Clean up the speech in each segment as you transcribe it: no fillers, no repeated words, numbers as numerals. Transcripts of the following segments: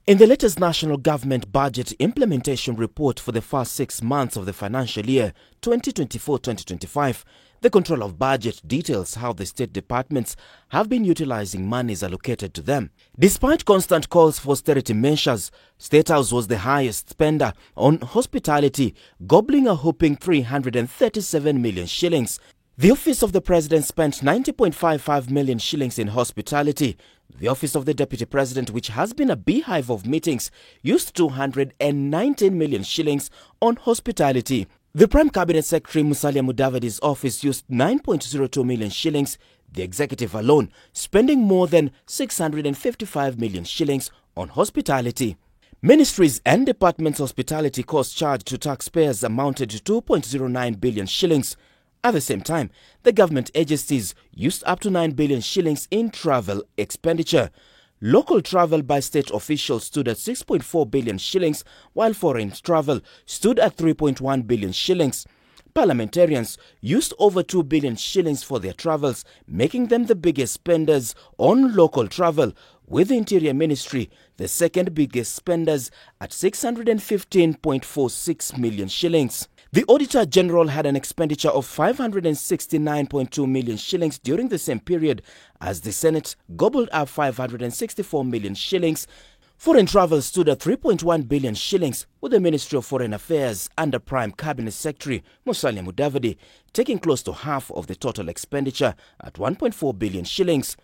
In the latest National Government Budget Implementation Report for the first 6 months of the financial year 2024-2025, the Control of Budget details how the state departments have been utilizing monies allocated to them. Despite constant calls for austerity measures, State House was the highest spender on hospitality, gobbling a whopping 337 million shillings. The Office of the President spent 90.55 million shillings in hospitality. The Office of the Deputy President, which has been a beehive of meetings, used 219 million shillings on hospitality. The Prime Cabinet Secretary Musalia Mudavadi's office used 9.02 million shillings, the executive alone spending more than 655 million shillings on hospitality. Ministries and departments' hospitality costs charged to taxpayers amounted to 2.09 billion shillings. At the same time, the government agencies used up to 9 billion shillings in travel expenditure. Local travel by state officials stood at 6.4 billion shillings, while foreign travel stood at 3.1 billion shillings. Parliamentarians used over 2 billion shillings for their travels, making them the biggest spenders on local travel, with the Interior Ministry the second biggest spenders at 615.46 million shillings. The Auditor General had an expenditure of 569.2 million shillings during the same period, as the Senate gobbled up 564 million shillings. Foreign travel stood at 3.1 billion shillings, with the Ministry of Foreign Affairs under Prime Cabinet Secretary Musalia Mudavadi taking close to half of the total expenditure at 1.4 billion shillings.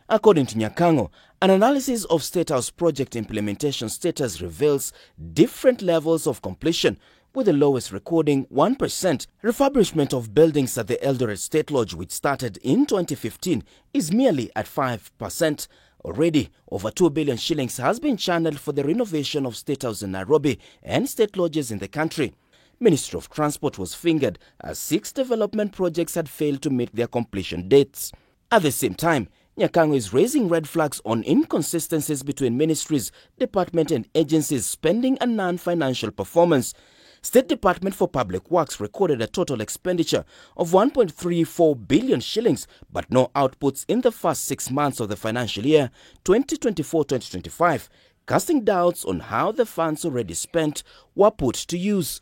According to Nyakango, an analysis of State House project implementation status reveals different levels of completion, with the lowest recording 1%. Refurbishment of buildings at the Eldoret State Lodge, which started in 2015, is merely at 5%. Already, over 2 billion shillings has been channeled for the renovation of State House in Nairobi and state lodges in the country. Ministry of Transport was fingered as 6 development projects had failed to meet their completion dates. At the same time, Nyakango is raising red flags on inconsistencies between ministries, department and agencies' spending and non-financial performance. State Department for Public Works recorded a total expenditure of 1.34 billion shillings, but no outputs in the first 6 months of the financial year 2024-2025, casting doubts on how the funds already spent were put to use.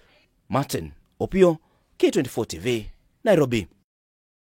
Martin Opio, K24 TV, Nairobi.